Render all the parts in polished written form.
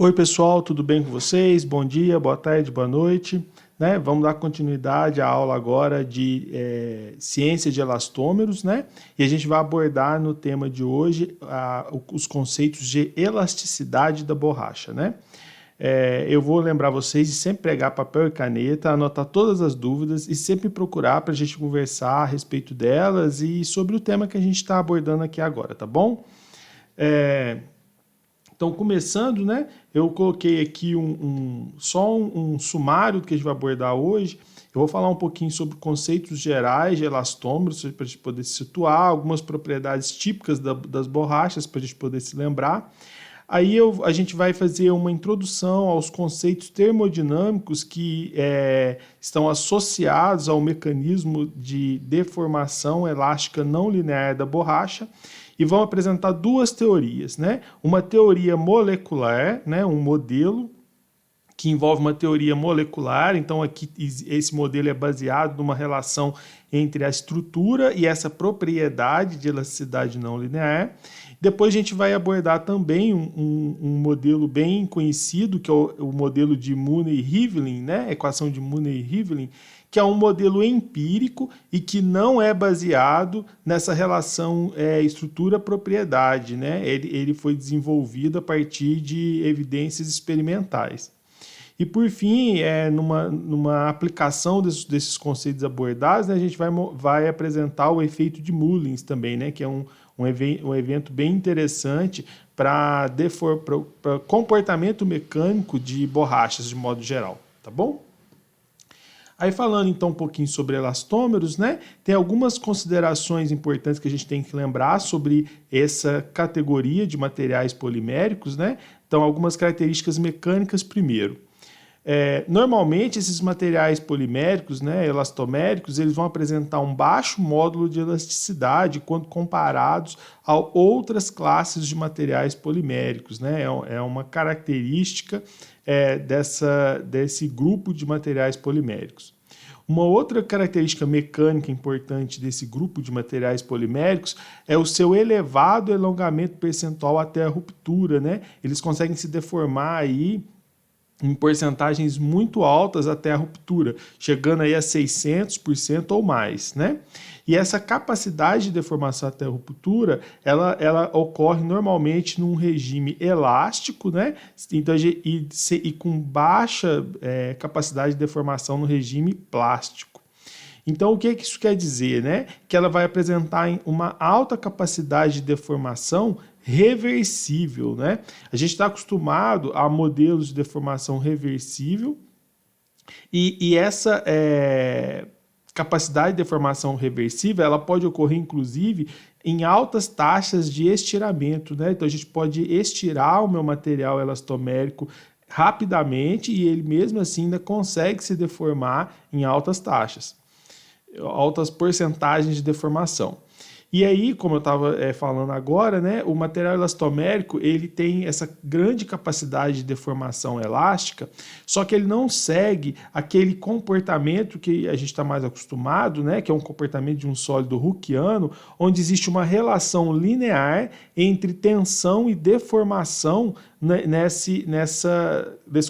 Oi pessoal, tudo bem com vocês? Bom dia, boa tarde, boa noite. Vamos dar continuidade à aula agora de ciência de elastômeros, né? E a gente vai abordar no tema de hoje os conceitos de elasticidade da borracha, né? Eu vou lembrar vocês de sempre pegar papel e caneta, anotar todas as dúvidas e sempre procurar para a gente conversar a respeito delas e sobre o tema que a gente está abordando aqui agora, tá bom? Então, começando, né, eu coloquei aqui só um sumário do que a gente vai abordar hoje. Eu vou falar um pouquinho sobre conceitos gerais de elastômeros, para a gente poder se situar, algumas propriedades típicas das borrachas, para a gente poder se lembrar. Aí a gente vai fazer uma introdução aos conceitos termodinâmicos que estão associados ao mecanismo de deformação elástica não linear da borracha. E vão apresentar duas teorias, né? Uma teoria molecular, né? Um modelo que envolve uma teoria molecular. Então aqui esse modelo é baseado numa relação entre a estrutura e essa propriedade de elasticidade não linear. Depois a gente vai abordar também um modelo bem conhecido, que é o modelo de Mooney-Rivlin, né? Equação de Mooney-Rivlin, que é um modelo empírico e que não é baseado nessa relação estrutura-propriedade, né? Ele foi desenvolvido a partir de evidências experimentais. E por fim, numa aplicação desses conceitos abordados, né, a gente vai apresentar o efeito de Mullins também, né, que é um evento bem interessante para comportamento mecânico de borrachas de modo geral, tá bom? Aí falando então um pouquinho sobre elastômeros, né? Tem algumas considerações importantes que a gente tem que lembrar sobre essa categoria de materiais poliméricos, né? Então algumas características mecânicas primeiro. Normalmente esses materiais poliméricos, né, elastoméricos, eles vão apresentar um baixo módulo de elasticidade quando comparados a outras classes de materiais poliméricos, né? É uma característica desse grupo de materiais poliméricos. Uma outra característica mecânica importante desse grupo de materiais poliméricos é o seu elevado alongamento percentual até a ruptura, né? Eles conseguem se deformar aí em porcentagens muito altas até a ruptura, chegando aí a 600% ou mais, né? E essa capacidade de deformação até a ruptura, ela ocorre normalmente num regime elástico, né? Então, e com baixa capacidade de deformação no regime plástico. Então, o que isso quer dizer, né? Que ela vai apresentar uma alta capacidade de deformação reversível, né? A gente está acostumado a modelos de deformação reversível e essa capacidade de deformação reversível, ela pode ocorrer, inclusive, em altas taxas de estiramento, né? Então, a gente pode estirar o meu material elastomérico rapidamente e ele mesmo assim ainda consegue se deformar em altas taxas, altas porcentagens de deformação. E aí, como eu estava falando agora, né, o material elastomérico ele tem essa grande capacidade de deformação elástica, só que ele não segue aquele comportamento que a gente está mais acostumado, né, que é um comportamento de um sólido Hookeano, onde existe uma relação linear entre tensão e deformação nesse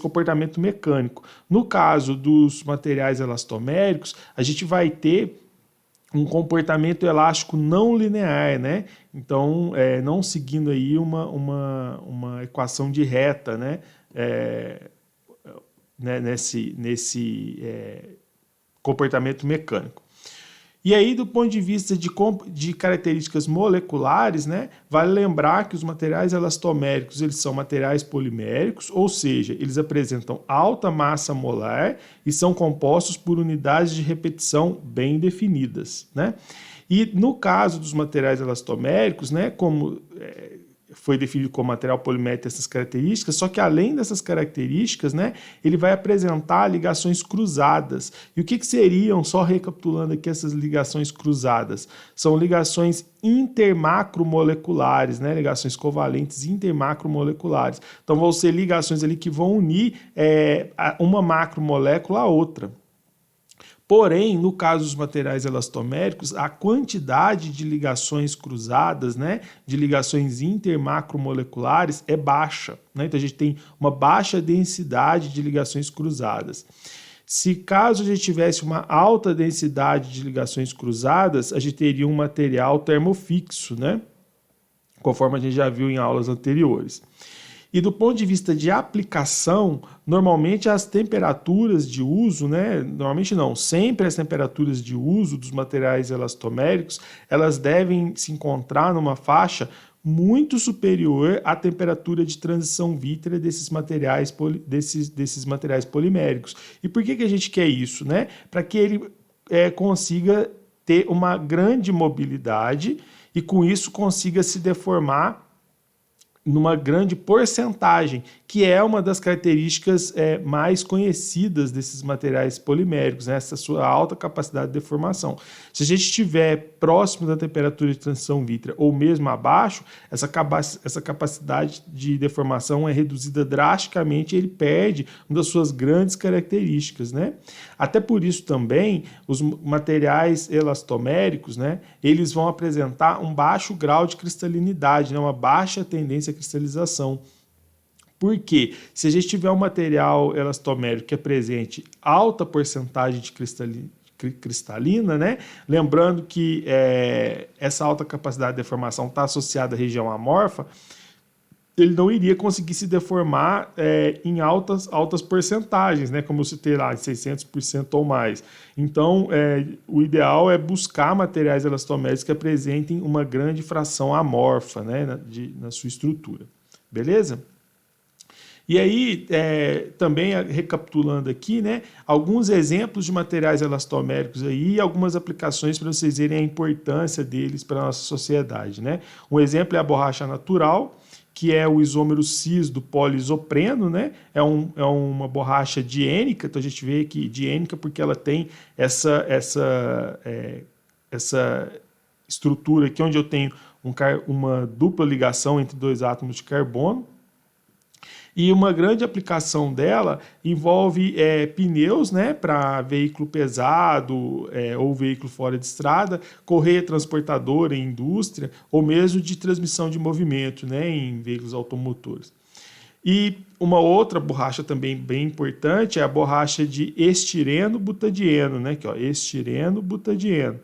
comportamento mecânico. No caso dos materiais elastoméricos, a gente vai ter um comportamento elástico não linear, né? Então, não seguindo aí uma equação de reta, né? Nesse comportamento mecânico. E aí, do ponto de vista de características moleculares, né, vale lembrar que os materiais elastoméricos eles são materiais poliméricos, ou seja, eles apresentam alta massa molar e são compostos por unidades de repetição bem definidas, né? E no caso dos materiais elastoméricos, né, como foi definido como material polimérico essas características, só que além dessas características, né, ele vai apresentar ligações cruzadas. E o que seriam, só recapitulando aqui essas ligações cruzadas? São ligações intermacromoleculares, né, ligações covalentes intermacromoleculares. Então vão ser ligações ali que vão unir uma macromolécula à outra. Porém, no caso dos materiais elastoméricos, a quantidade de ligações cruzadas, né, de ligações intermacromoleculares é baixa, né? Então a gente tem uma baixa densidade de ligações cruzadas. Se caso a gente tivesse uma alta densidade de ligações cruzadas, a gente teria um material termofixo, né? Conforme a gente já viu em aulas anteriores. E do ponto de vista de aplicação, normalmente as temperaturas de uso, né? Normalmente não, sempre as temperaturas de uso dos materiais elastoméricos, elas devem se encontrar numa faixa muito superior à temperatura de transição vítrea desses materiais, desses materiais poliméricos. E por que a gente quer isso, né? Para que ele consiga ter uma grande mobilidade e com isso consiga se deformar numa grande porcentagem, que é uma das características mais conhecidas desses materiais poliméricos, né? Essa sua alta capacidade de deformação. Se a gente estiver próximo da temperatura de transição vítrea ou mesmo abaixo, essa capacidade de deformação é reduzida drasticamente e ele perde uma das suas grandes características, né? Até por isso também, os materiais elastoméricos, né, eles vão apresentar um baixo grau de cristalinidade, né, uma baixa tendência à cristalização. Porque se a gente tiver um material elastomérico que apresente alta porcentagem de cristalina, né? Lembrando que essa alta capacidade de deformação está associada à região amorfa, ele não iria conseguir se deformar em altas porcentagens, né? Como eu citei lá, 600% ou mais. Então, o ideal é buscar materiais elastoméricos que apresentem uma grande fração amorfa, né? na sua estrutura. Beleza? E aí, também recapitulando aqui, né, alguns exemplos de materiais elastoméricos aí e algumas aplicações para vocês verem a importância deles para a nossa sociedade, né? Um exemplo é a borracha natural, que é o isômero cis do poliisopreno, né? É uma borracha diênica, então a gente vê que diênica porque ela tem essa estrutura aqui onde eu tenho uma dupla ligação entre dois átomos de carbono. E uma grande aplicação dela envolve pneus, né, para veículo pesado ou veículo fora de estrada, correia transportadora em indústria ou mesmo de transmissão de movimento, né, em veículos automotores. E uma outra borracha também bem importante é a borracha de estireno-butadieno, né, aqui, ó, estireno-butadieno.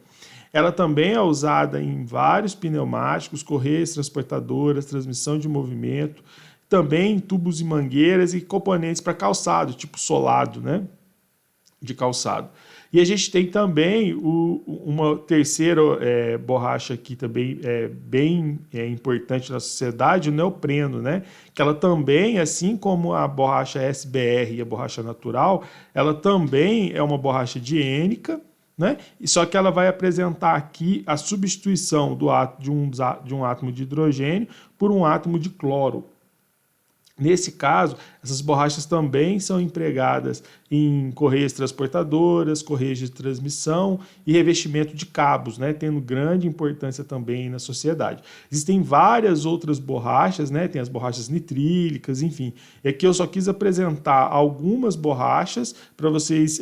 Ela também é usada em vários pneumáticos, correias transportadoras, transmissão de movimento, também tubos e mangueiras e componentes para calçado, tipo solado, né, de calçado. E a gente tem também uma terceira borracha aqui também bem importante na sociedade, o neopreno, né, que ela também, assim como a borracha SBR e a borracha natural, ela também é uma borracha diênica, né, só que ela vai apresentar aqui a substituição de um átomo de hidrogênio por um átomo de cloro. Nesse caso, essas borrachas também são empregadas em correias transportadoras, correias de transmissão e revestimento de cabos, né, tendo grande importância também na sociedade. Existem várias outras borrachas, né, tem as borrachas nitrílicas, enfim. E aqui eu só quis apresentar algumas borrachas para vocês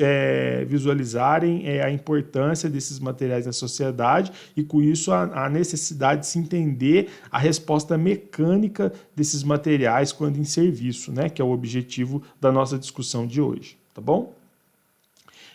visualizarem a importância desses materiais na sociedade e, com isso, a necessidade de se entender a resposta mecânica desses materiais quando em serviço, né, que é o objetivo da nossa discussão de hoje, tá bom?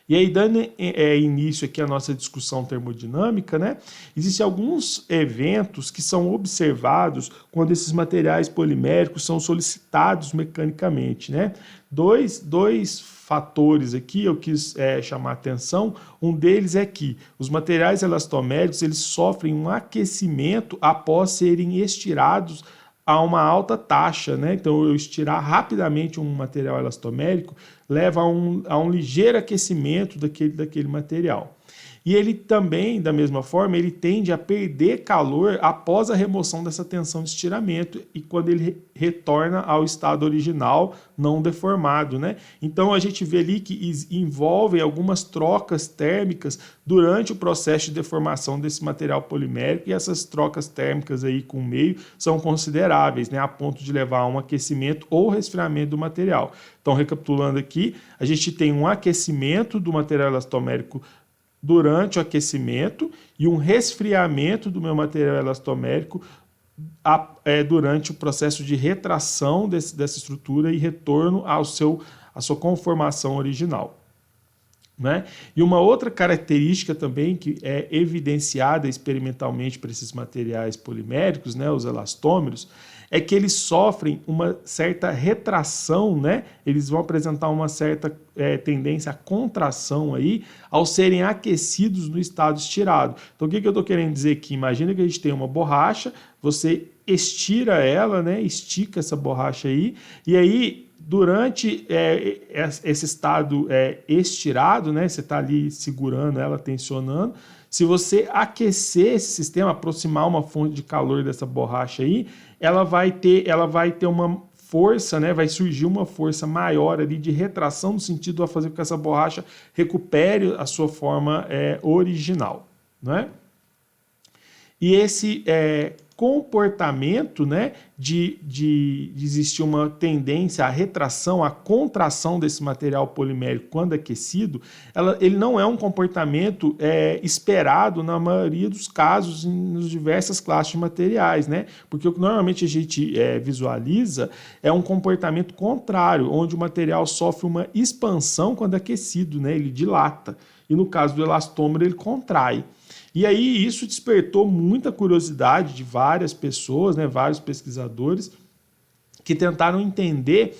E aí, dando início aqui à nossa discussão termodinâmica, né, existem alguns eventos que são observados quando esses materiais poliméricos são solicitados mecanicamente, né? Dois fatores aqui eu quis chamar a atenção. Um deles é que os materiais elastoméricos eles sofrem um aquecimento após serem estirados a uma alta taxa, né? Então, eu estirar rapidamente um material elastomérico leva a um ligeiro aquecimento daquele material. E ele também, da mesma forma, ele tende a perder calor após a remoção dessa tensão de estiramento e quando ele retorna ao estado original, não deformado, né? Então a gente vê ali que envolve algumas trocas térmicas durante o processo de deformação desse material polimérico, e essas trocas térmicas aí com o meio são consideráveis, né? A ponto de levar a um aquecimento ou resfriamento do material. Então, recapitulando aqui, a gente tem um aquecimento do material elastomérico durante o aquecimento e um resfriamento do meu material elastomérico durante o processo de retração dessa estrutura e retorno à sua conformação original. Né? E uma outra característica também que é evidenciada experimentalmente para esses materiais poliméricos, né, os elastômeros, é que eles sofrem uma certa retração, né? Eles vão apresentar uma certa tendência à contração aí ao serem aquecidos no estado estirado. Então o que eu estou querendo dizer aqui? Imagina que a gente tem uma borracha, você estira ela, né? Estica essa borracha aí, e aí durante esse estado estirado, né? Você está ali segurando ela, tensionando. Se você aquecer esse sistema, aproximar uma fonte de calor dessa borracha aí, ela vai ter uma força, né? Vai surgir uma força maior ali de retração no sentido de fazer com que essa borracha recupere a sua forma original, né? E esse comportamento, né, de existir uma tendência à retração, à contração desse material polimérico quando aquecido, ele não é um comportamento esperado na maioria dos casos nas diversas classes de materiais, né? Porque o que normalmente a gente visualiza é um comportamento contrário, onde o material sofre uma expansão quando aquecido, né? Ele dilata. E no caso do elastômero, ele contrai. E aí isso despertou muita curiosidade de várias pessoas, né, vários pesquisadores, que tentaram entender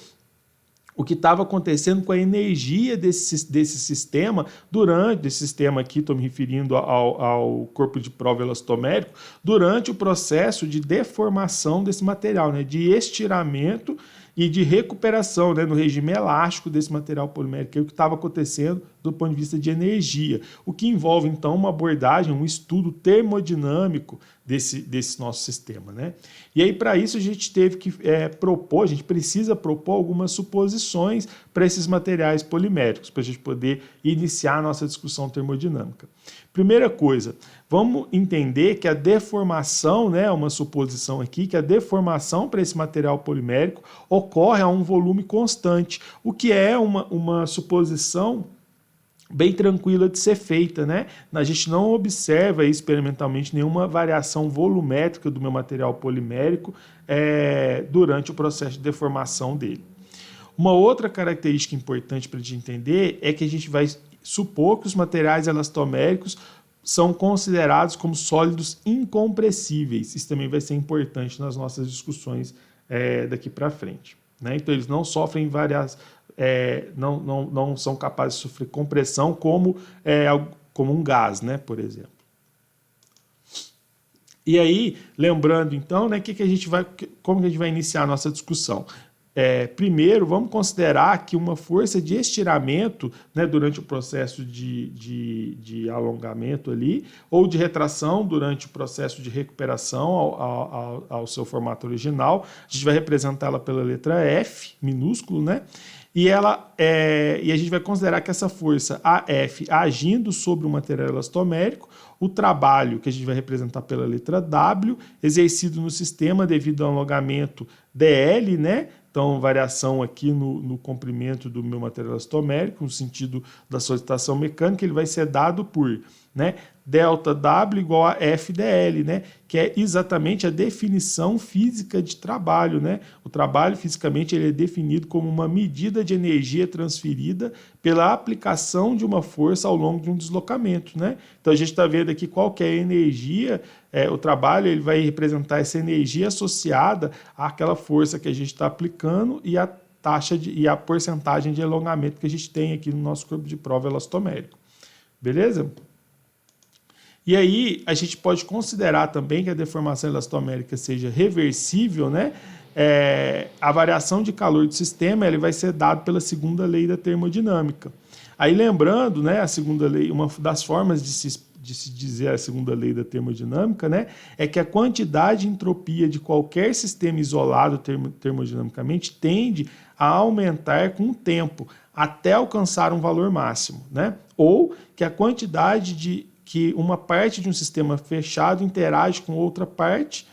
o que estava acontecendo com a energia desse sistema durante, esse sistema aqui, estou me referindo ao corpo de prova elastomérico, durante o processo de deformação desse material, né, de estiramento e de recuperação, né, no regime elástico desse material polimérico, que é o que estava acontecendo do ponto de vista de energia, o que envolve, então, uma abordagem, um estudo termodinâmico desse nosso sistema, né? E aí, para isso, a gente teve que a gente precisa propor algumas suposições para esses materiais poliméricos, para a gente poder iniciar a nossa discussão termodinâmica. Primeira coisa, vamos entender que a deformação, né, uma suposição aqui, que a deformação para esse material polimérico ocorre a um volume constante, o que é uma suposição bem tranquila de ser feita, né? A gente não observa experimentalmente nenhuma variação volumétrica do meu material polimérico durante o processo de deformação dele. Uma outra característica importante para a gente entender é que a gente vai supor que os materiais elastoméricos são considerados como sólidos incompressíveis. Isso também vai ser importante nas nossas discussões daqui para frente, né? Então eles não sofrem não são capazes de sofrer compressão como um gás, né, por exemplo. E aí, lembrando então, né, como que a gente vai iniciar a nossa discussão? Primeiro, vamos considerar que uma força de estiramento, né, durante o processo de alongamento ali, ou de retração durante o processo de recuperação ao seu formato original, a gente vai representá-la pela letra F, minúsculo, né? E a gente vai considerar que essa força AF agindo sobre o material elastomérico, o trabalho que a gente vai representar pela letra W, exercido no sistema devido ao alongamento DL, né? Então, variação aqui no comprimento do meu material elastomérico, no sentido da solicitação mecânica, ele vai ser dado por, né, ΔW igual a FDL, né, que é exatamente a definição física de trabalho, né? O trabalho, fisicamente, ele é definido como uma medida de energia transferida pela aplicação de uma força ao longo de um deslocamento, né? Então, a gente está vendo aqui qual que é a energia, o trabalho ele vai representar essa energia associada àquela força que a gente está aplicando e a e a porcentagem de alongamento que a gente tem aqui no nosso corpo de prova elastomérico. Beleza? E aí a gente pode considerar também que a deformação elastomérica seja reversível, né? a variação de calor do sistema ele vai ser dado pela segunda lei da termodinâmica. Aí lembrando, né, a segunda lei, uma das formas de se dizer a segunda lei da termodinâmica, né, é que a quantidade de entropia de qualquer sistema isolado termodinamicamente tende a aumentar com o tempo, até alcançar um valor máximo, né? Ou que a quantidade de que uma parte de um sistema fechado interage com outra parte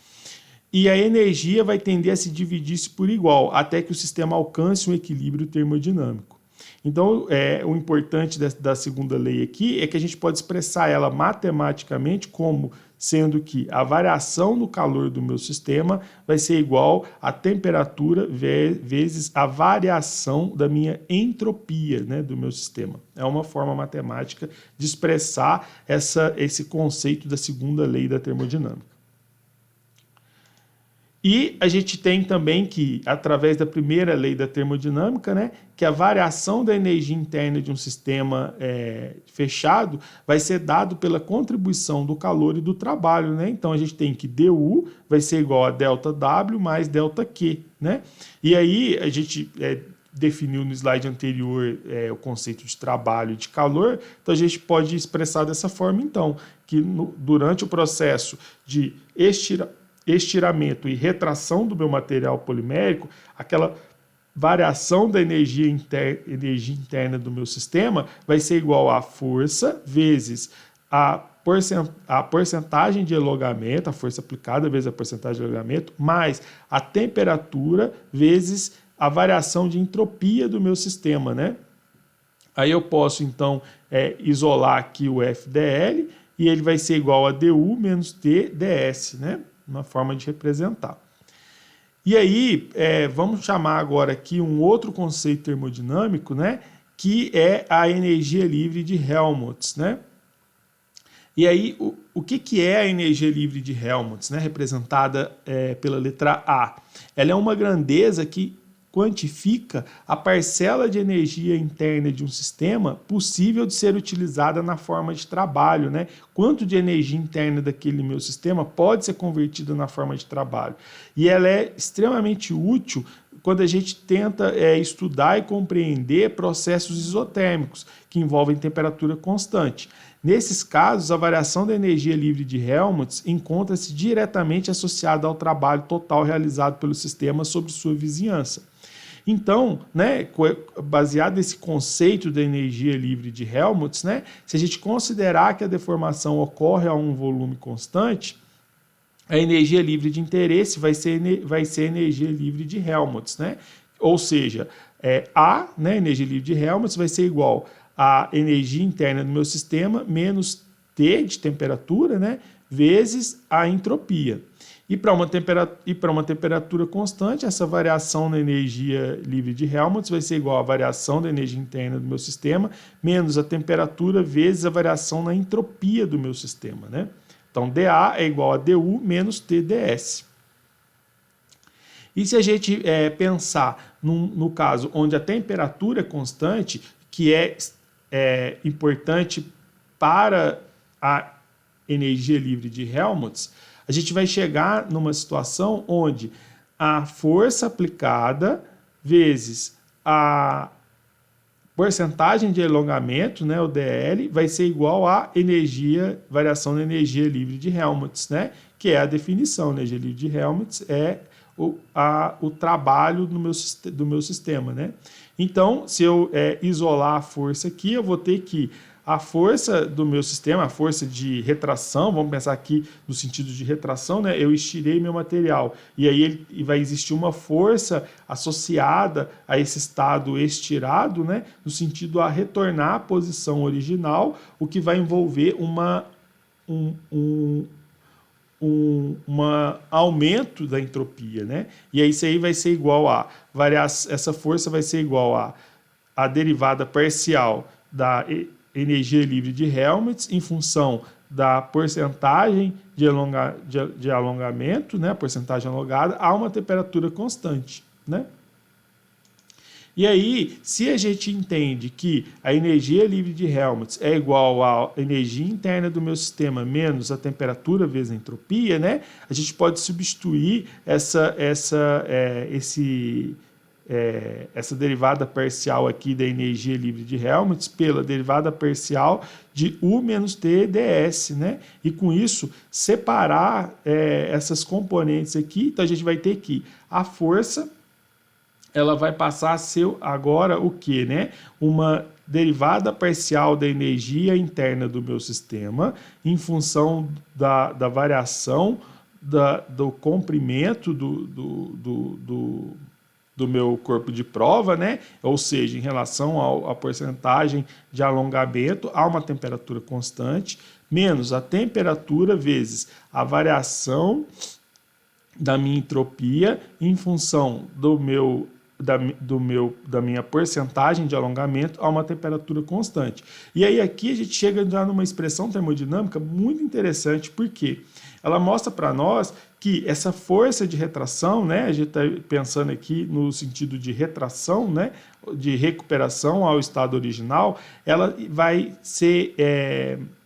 e a energia vai tender a se dividir por igual, até que o sistema alcance um equilíbrio termodinâmico. Então, o importante da segunda lei aqui é que a gente pode expressar ela matematicamente como sendo que a variação do calor do meu sistema vai ser igual à temperatura vezes a variação da minha entropia, né, do meu sistema. É uma forma matemática de expressar esse conceito da segunda lei da termodinâmica. E a gente tem também que, através da primeira lei da termodinâmica, né, que a variação da energia interna de um sistema fechado vai ser dado pela contribuição do calor e do trabalho, né? Então a gente tem que dU vai ser igual a ΔW mais ΔQ, né? E aí a gente definiu no slide anterior o conceito de trabalho e de calor, então a gente pode expressar dessa forma, então, que durante o processo de estiramento e retração do meu material polimérico, aquela variação da energia interna do meu sistema vai ser igual a força vezes a porcentagem de alongamento, a força aplicada vezes a porcentagem de alongamento, mais a temperatura vezes a variação de entropia do meu sistema, né? Aí eu posso, então, isolar aqui o FDL e ele vai ser igual a dU menos TdS, né? Uma forma de representar. E aí, vamos chamar agora aqui um outro conceito termodinâmico, né, que é a energia livre de Helmholtz, né? E aí, o que é a energia livre de Helmholtz, né, representada pela letra A? Ela é uma grandeza que quantifica a parcela de energia interna de um sistema possível de ser utilizada na forma de trabalho, né? Quanto de energia interna daquele meu sistema pode ser convertida na forma de trabalho. E ela é extremamente útil quando a gente tenta estudar e compreender processos isotérmicos, que envolvem temperatura constante. Nesses casos, a variação da energia livre de Helmholtz encontra-se diretamente associada ao trabalho total realizado pelo sistema sobre sua vizinhança. Então, né, baseado nesse conceito da energia livre de Helmholtz, né, se a gente considerar que a deformação ocorre a um volume constante, a energia livre de interesse vai ser energia livre de Helmholtz, né? Ou seja, A, né, energia livre de Helmholtz, vai ser igual a energia interna do meu sistema menos T de temperatura, né, vezes a entropia. E para uma temperatura constante, essa variação na energia livre de Helmholtz vai ser igual à variação da energia interna do meu sistema menos a temperatura vezes a variação na entropia do meu sistema, né? Então, dA é igual a dU menos TdS. E se a gente pensar no caso onde a temperatura é constante, que é importante para a energia livre de Helmholtz, a gente vai chegar numa situação onde a força aplicada vezes a porcentagem de alongamento, né, o dL, vai ser igual à variação da energia livre de Helmholtz, né, que é a definição. A energia livre de Helmholtz é o trabalho do meu sistema, né? Então, se eu isolar a força aqui, eu vou ter que a força do meu sistema, a força de retração, vamos pensar aqui no sentido de retração, né? Eu estirei meu material e aí vai existir uma força associada a esse estado estirado, né? No sentido a retornar à posição original, o que vai envolver um aumento da entropia, né? E aí isso aí vai ser igual essa força vai ser igual a derivada parcial da energia livre de Helmholtz em função da porcentagem de alongamento, né, porcentagem alongada, a uma temperatura constante, né? E aí, se a gente entende que a energia livre de Helmholtz é igual à energia interna do meu sistema menos a temperatura vezes a entropia, né? A gente pode substituir essa derivada parcial aqui da energia livre de Helmholtz pela derivada parcial de U menos T ds, né? E com isso, separar essas componentes aqui, então a gente vai ter que a força ela vai passar a ser agora o quê, né? Uma derivada parcial da energia interna do meu sistema em função da variação do comprimento do meu corpo de prova, né? Ou seja, em relação à porcentagem de alongamento a uma temperatura constante, menos a temperatura vezes a variação da minha entropia em função da minha porcentagem de alongamento a uma temperatura constante. E aí aqui a gente chega já numa expressão termodinâmica muito interessante, porque ela mostra para nós que essa força de retração, né, a gente está pensando aqui no sentido de retração, né, de recuperação ao estado original, ela vai ser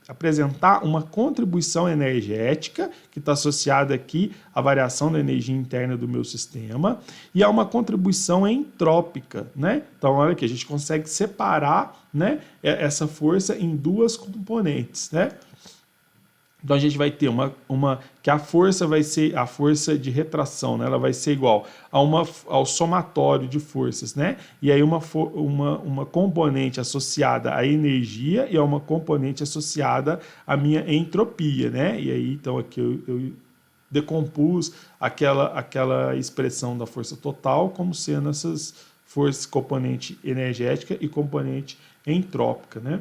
apresentar uma contribuição energética, que está associada aqui à variação da energia interna do meu sistema, e a uma contribuição entrópica, né? Então, olha aqui, a gente consegue separar, né, essa força em duas componentes, né? Então a gente vai ter que a força vai ser a força de retração, né? Ela vai ser igual ao somatório de forças, né? E aí uma componente associada à energia e a uma componente associada à minha entropia, né? E aí então aqui eu decompus aquela expressão da força total como sendo essas forças, componente energética e componente entrópica, né?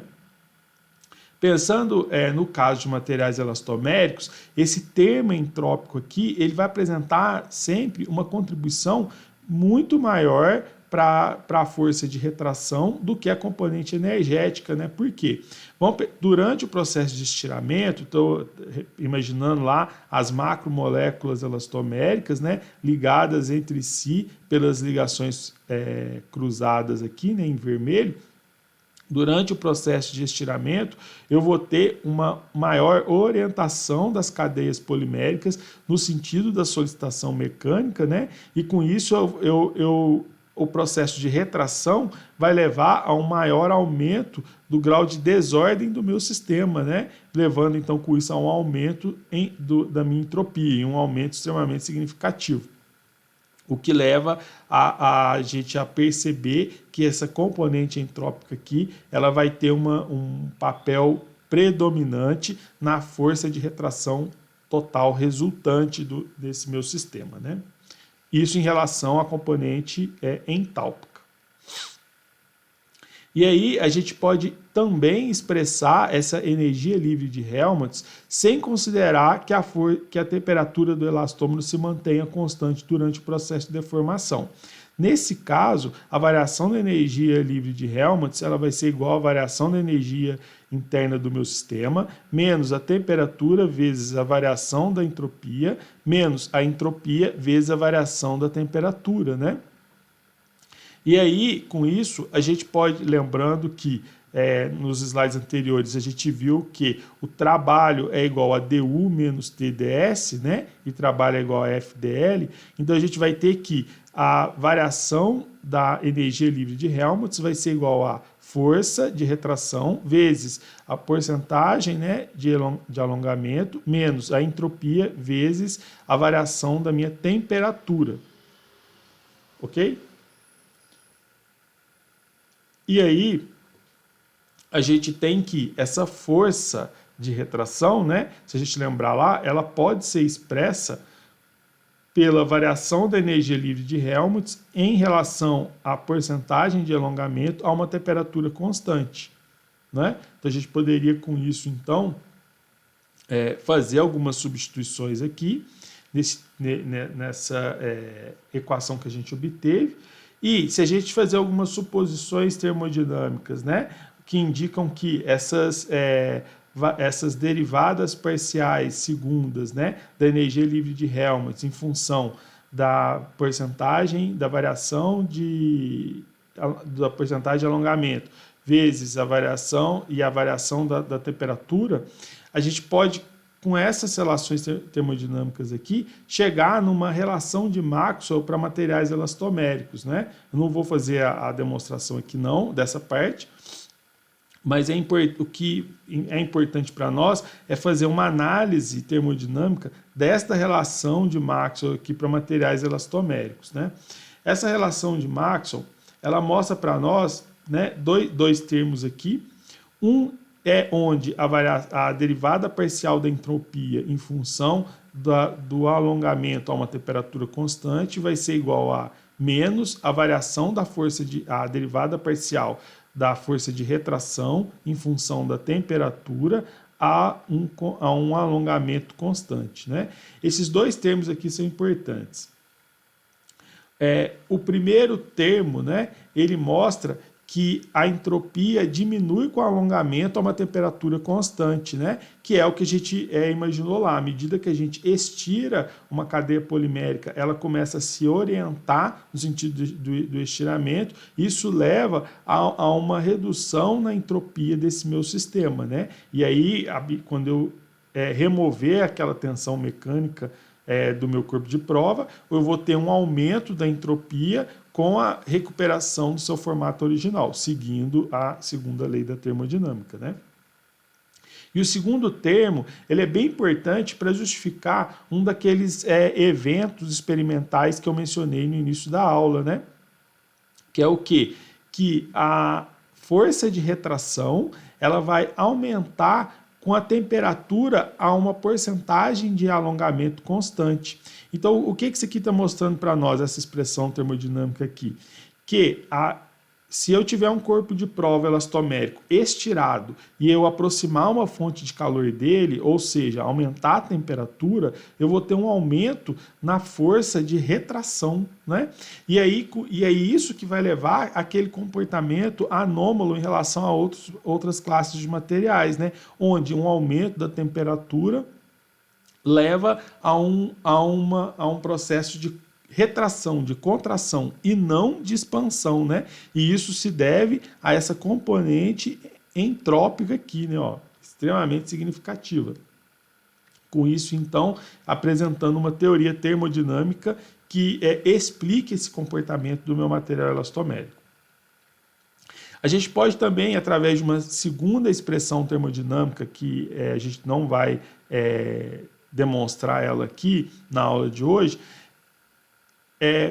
Pensando no caso de materiais elastoméricos, esse termo entrópico aqui ele vai apresentar sempre uma contribuição muito maior para a força de retração do que a componente energética, né? Por quê? Durante o processo de estiramento, estou imaginando lá as macromoléculas elastoméricas, né, ligadas entre si pelas ligações cruzadas aqui, né, em vermelho. Durante o processo de estiramento, eu vou ter uma maior orientação das cadeias poliméricas no sentido da solicitação mecânica, né? E com isso o processo de retração vai levar a um maior aumento do grau de desordem do meu sistema, né? Levando então com isso a um aumento da minha entropia, um aumento extremamente significativo. O que leva a gente a perceber que essa componente entrópica aqui ela vai ter um papel predominante na força de retração total resultante desse meu sistema, né? Isso em relação à componente entálpica. E aí a gente pode também expressar essa energia livre de Helmholtz sem considerar que a temperatura do elastômero se mantenha constante durante o processo de deformação. Nesse caso, a variação da energia livre de Helmholtz ela vai ser igual à variação da energia interna do meu sistema, menos a temperatura vezes a variação da entropia, menos a entropia vezes a variação da temperatura, né? E aí, com isso, a gente pode, lembrando que nos slides anteriores a gente viu que o trabalho é igual a du menos tds, né? E trabalho é igual a FDL. Então a gente vai ter que a variação da energia livre de Helmholtz vai ser igual a força de retração vezes a porcentagem, né, de alongamento menos a entropia vezes a variação da minha temperatura. Ok? E aí, a gente tem que essa força de retração, né, se a gente lembrar lá, ela pode ser expressa pela variação da energia livre de Helmholtz em relação à porcentagem de alongamento a uma temperatura constante, né? Então, a gente poderia, com isso, então, fazer algumas substituições aqui nessa equação que a gente obteve. E se a gente fazer algumas suposições termodinâmicas, né, que indicam que essas derivadas parciais segundas, né, da energia livre de Helmholtz em função da porcentagem da variação de da porcentagem de alongamento vezes a variação da temperatura, a gente pode, com essas relações termodinâmicas aqui, chegar numa relação de Maxwell para materiais elastoméricos, né? Eu não vou fazer a demonstração aqui não, dessa parte, mas o que é importante para nós é fazer uma análise termodinâmica desta relação de Maxwell aqui para materiais elastoméricos, né? Essa relação de Maxwell, ela mostra para nós, né, dois termos aqui. Um é onde a derivada parcial da entropia em função do alongamento a uma temperatura constante vai ser igual a menos a variação da a derivada parcial da força de retração em função da temperatura a um alongamento constante, né? Esses dois termos aqui são importantes. O primeiro termo, né, ele mostra que a entropia diminui com o alongamento a uma temperatura constante, né? Que é o que a gente imaginou lá. À medida que a gente estira uma cadeia polimérica, ela começa a se orientar no sentido do estiramento. Isso leva a uma redução na entropia desse meu sistema, né? E aí, quando eu remover aquela tensão mecânica do meu corpo de prova, eu vou ter um aumento da entropia com a recuperação do seu formato original, seguindo a segunda lei da termodinâmica, né? E o segundo termo, ele é bem importante para justificar um daqueles eventos experimentais que eu mencionei no início da aula, né? Que é o quê? Que a força de retração, ela vai aumentar com a temperatura a uma porcentagem de alongamento constante. Então, o que isso aqui está mostrando para nós, essa expressão termodinâmica aqui? Que se eu tiver um corpo de prova elastomérico estirado e eu aproximar uma fonte de calor dele, ou seja, aumentar a temperatura, eu vou ter um aumento na força de retração, né? E aí isso que vai levar aquele comportamento anômalo em relação a outras classes de materiais, né? Onde um aumento da temperatura leva a um processo de retração, de contração e não de expansão, né? E isso se deve a essa componente entrópica aqui, né? Ó, extremamente significativa. Com isso, então, apresentando uma teoria termodinâmica que explique esse comportamento do meu material elastomérico. A gente pode também, através de uma segunda expressão termodinâmica, que a gente não vai demonstrar ela aqui na aula de hoje,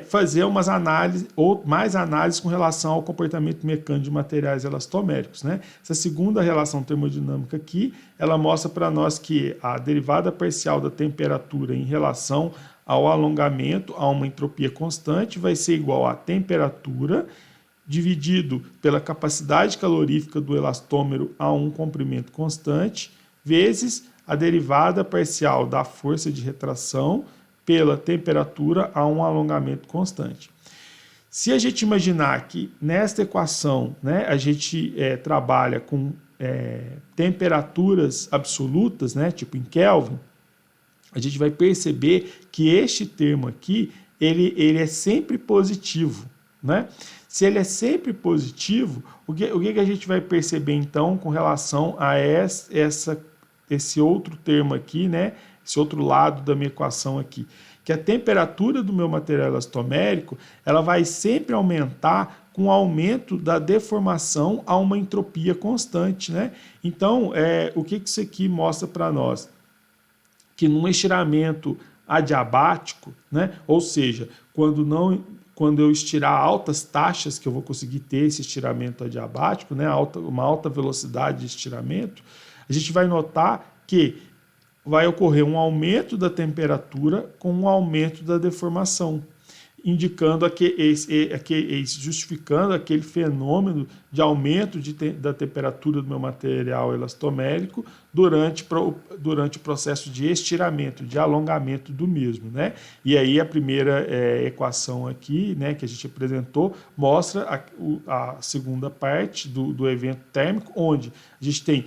fazer umas análises, ou mais análises com relação ao comportamento mecânico de materiais elastoméricos, né? Essa segunda relação termodinâmica aqui, ela mostra para nós que a derivada parcial da temperatura em relação ao alongamento a uma entropia constante vai ser igual a temperatura dividido pela capacidade calorífica do elastômero a um comprimento constante, vezes a derivada parcial da força de retração pela temperatura a um alongamento constante. Se a gente imaginar que nesta equação, né, a gente trabalha com temperaturas absolutas, né, tipo em Kelvin, a gente vai perceber que este termo aqui, ele é sempre positivo, né? Se ele é sempre positivo, o que a gente vai perceber então com relação a esse outro termo aqui, né? Esse outro lado da minha equação aqui, que a temperatura do meu material elastomérico, ela vai sempre aumentar com o aumento da deformação a uma entropia constante, né? Então, o que isso aqui mostra para nós? Que num estiramento adiabático, né? Ou seja, quando eu estirar altas taxas, que eu vou conseguir ter esse estiramento adiabático, né? Uma alta velocidade de estiramento, a gente vai notar que vai ocorrer um aumento da temperatura com um aumento da deformação, indicando justificando aquele fenômeno de aumento da temperatura do meu material elastomérico durante o processo de estiramento, de alongamento do mesmo, né? E aí a primeira equação aqui, né, que a gente apresentou, mostra a segunda parte do evento térmico, onde a gente tem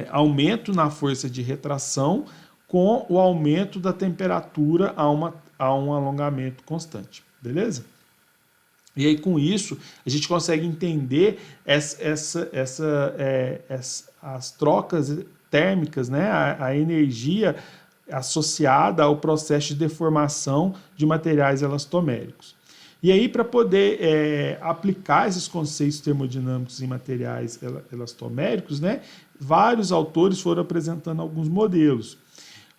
aumento na força de retração com o aumento da temperatura a um alongamento constante, beleza? E aí, com isso, a gente consegue entender as trocas térmicas, né? A energia associada ao processo de deformação de materiais elastoméricos. E aí, para poder aplicar esses conceitos termodinâmicos em materiais elastoméricos, né, vários autores foram apresentando alguns modelos.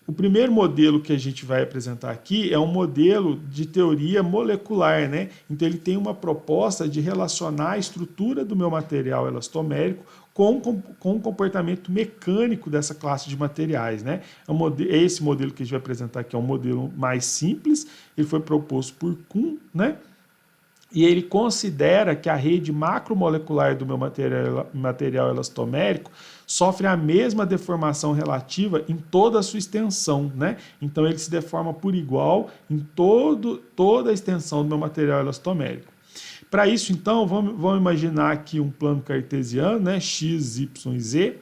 O primeiro modelo que a gente vai apresentar aqui é um modelo de teoria molecular, né? Então ele tem uma proposta de relacionar a estrutura do meu material elastomérico com o comportamento mecânico dessa classe de materiais, né? Esse modelo que a gente vai apresentar aqui é um modelo mais simples, ele foi proposto por Kuhn, né? E ele considera que a rede macromolecular do meu material elastomérico sofre a mesma deformação relativa em toda a sua extensão, né? Então ele se deforma por igual em toda a extensão do meu material elastomérico. Para isso, então, vamos imaginar aqui um plano cartesiano, né? X, Y e Z.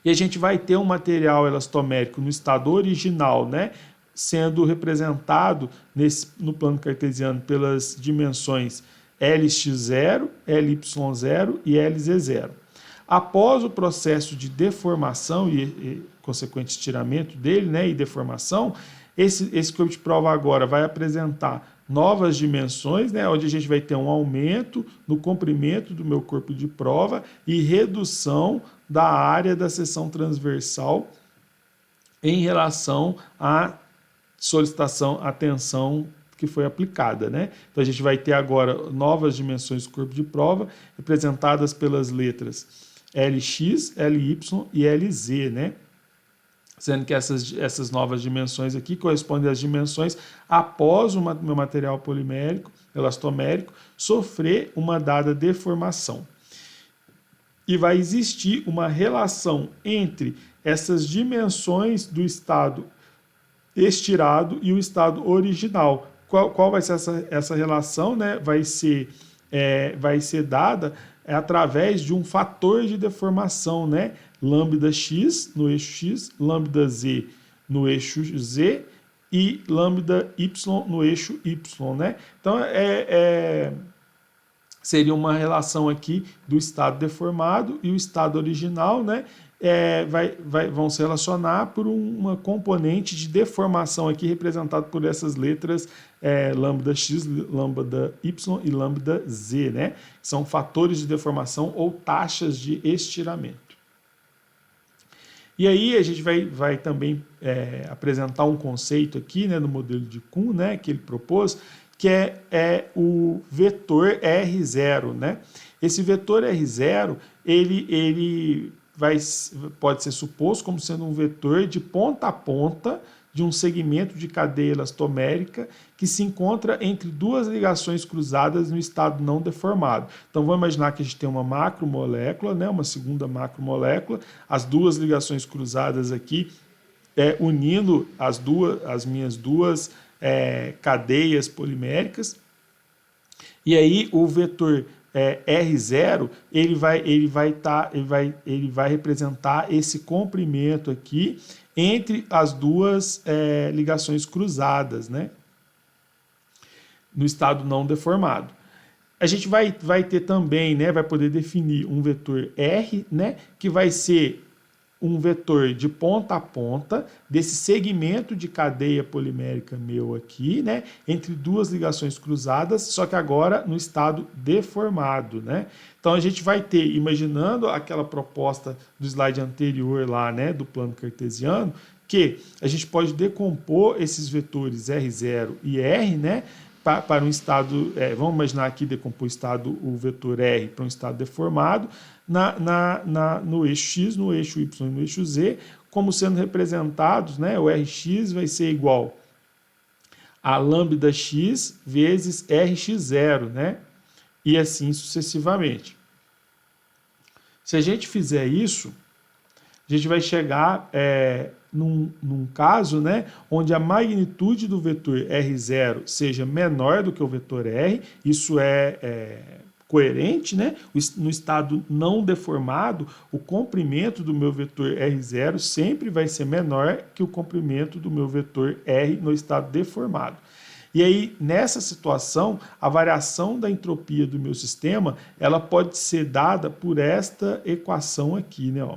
E a gente vai ter um material elastomérico no estado original, né? Sendo representado no plano cartesiano pelas dimensões Lx0, Ly0 e Lz0. Após o processo de deformação e consequente estiramento dele, né, e deformação, esse corpo de prova agora vai apresentar novas dimensões, né, onde a gente vai ter um aumento no comprimento do meu corpo de prova e redução da área da seção transversal em relação à solicitação, à tensão que foi aplicada, né? Então a gente vai ter agora novas dimensões do corpo de prova representadas pelas letras Lx, Ly e Lz, né? Sendo que essas novas dimensões aqui correspondem às dimensões após o meu material polimérico, elastomérico, sofrer uma dada deformação. E vai existir uma relação entre essas dimensões do estado estirado e o estado original. Qual vai ser essa relação? Né? Vai ser dada através de um fator de deformação, né? Lambda x no eixo x, lambda z no eixo z e lambda y no eixo y, né? Então seria uma relação aqui do estado deformado e o estado original, né? Vão se relacionar por uma componente de deformação aqui representado por essas letras lambda x, lambda y e lambda z, né? São fatores de deformação ou taxas de estiramento. E aí a gente vai também apresentar um conceito aqui, né, no modelo de Kuhn, né, que ele propôs, que é o vetor R0, né? Esse vetor R0, ele pode ser suposto como sendo um vetor de ponta a ponta de um segmento de cadeia elastomérica que se encontra entre duas ligações cruzadas no estado não deformado. Então vamos imaginar que a gente tem uma macromolécula, né, uma segunda macromolécula, as duas ligações cruzadas aqui unindo as minhas duas cadeias poliméricas. E aí o vetor R0 ele vai representar esse comprimento aqui entre as duas ligações cruzadas, né? No estado não deformado. A gente vai ter também, né, vai poder definir um vetor R, né, que vai ser um vetor de ponta a ponta desse segmento de cadeia polimérica meu aqui, né, entre duas ligações cruzadas, só que agora no estado deformado, né? Então a gente vai ter, imaginando aquela proposta do slide anterior lá, né, do plano cartesiano, que a gente pode decompor esses vetores R0 e R, né, para um estado, vamos imaginar aqui decompor o vetor R para um estado deformado, no eixo X, no eixo Y e no eixo Z, como sendo representados, né, o Rx vai ser igual a lambda x vezes Rx0, né, e assim sucessivamente. Se a gente fizer isso, a gente vai chegar num caso, né, onde a magnitude do vetor R0 seja menor do que o vetor R, isso coerente, né? No estado não deformado, o comprimento do meu vetor R0 sempre vai ser menor que o comprimento do meu vetor R no estado deformado. E aí, nessa situação, a variação da entropia do meu sistema, ela pode ser dada por esta equação aqui, né? Ó,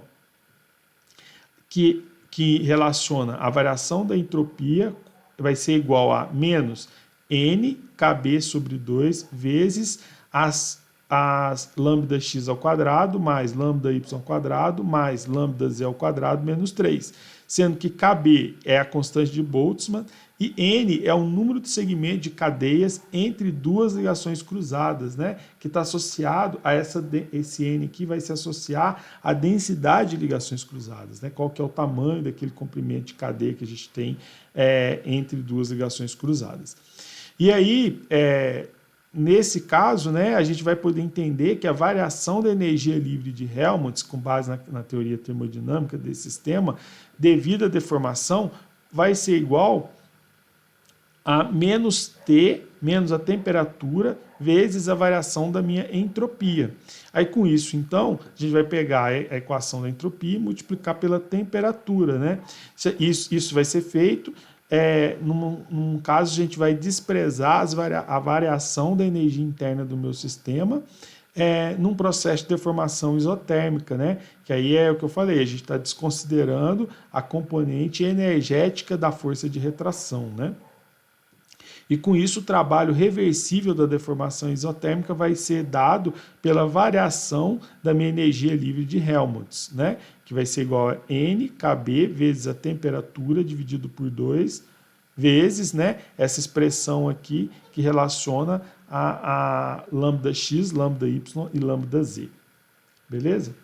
que relaciona a variação da entropia, vai ser igual a menos n kb sobre 2 vezes as lambda x ao quadrado mais lambda y ao quadrado mais lambda z ao quadrado menos 3, sendo que kb é a constante de Boltzmann e n é o número de segmentos de cadeias entre duas ligações cruzadas, né? Que está associado a esse n aqui vai se associar à densidade de ligações cruzadas, né? Qual que é o tamanho daquele comprimento de cadeia que a gente tem entre duas ligações cruzadas. E aí, nesse caso, né, a gente vai poder entender que a variação da energia livre de Helmholtz, com base na teoria termodinâmica desse sistema, devido à deformação, vai ser igual a menos T, menos a temperatura, vezes a variação da minha entropia. Aí com isso, então, a gente vai pegar a equação da entropia e multiplicar pela temperatura, né? Isso vai ser feito, num caso a gente vai desprezar a variação da energia interna do meu sistema, num processo de deformação isotérmica, né? Que aí é o que eu falei, a gente está desconsiderando a componente energética da força de retração, né? E com isso o trabalho reversível da deformação isotérmica vai ser dado pela variação da minha energia livre de Helmholtz, né? Que vai ser igual a N kb vezes a temperatura dividido por 2 vezes, né, essa expressão aqui que relaciona a lambda x, lambda y e lambda z. Beleza?